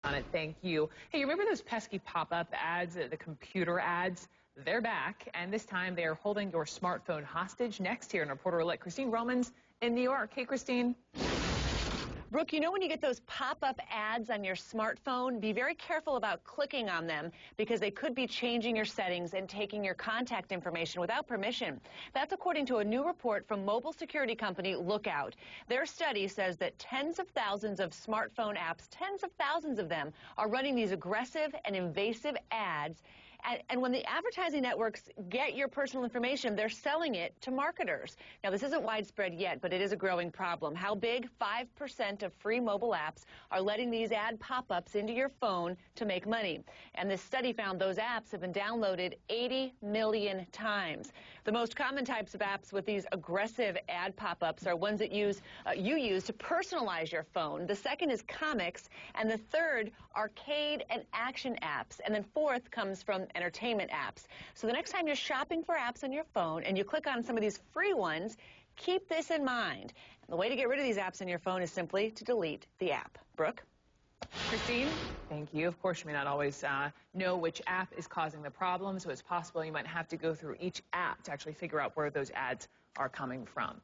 On it. Thank you. Hey, you remember those pesky pop-up ads, the computer ads? They're back, and this time they are holding your smartphone hostage. Next here in reporter-elect Christine Romans in New York. Hey, Christine. Brooke, you know when you get those pop-up ads on your smartphone, be very careful about clicking on them because they could be changing your settings and taking your contact information without permission. That's according to a new report from mobile security company Lookout. Their study says that tens of thousands of smartphone apps, tens of thousands of them, are running these aggressive and invasive ads. And when the advertising networks get your personal information, they're selling it to marketers. Now, this isn't widespread yet, but it is a growing problem. How big? 5% of free mobile apps are letting these ad pop-ups into your phone to make money. And this study found those apps have been downloaded 80 million times. The most common types of apps with these aggressive ad pop-ups are ones that you use to personalize your phone. The second is comics, and the third, arcade and action apps. And then fourth comes from entertainment apps. So the next time you're shopping for apps on your phone and you click on some of these free ones, keep this in mind. And the way to get rid of these apps on your phone is simply to delete the app. Brooke? Christine, thank you. Of course, you may not always know which app is causing the problem, so it's possible you might have to go through each app to actually figure out where those ads are coming from.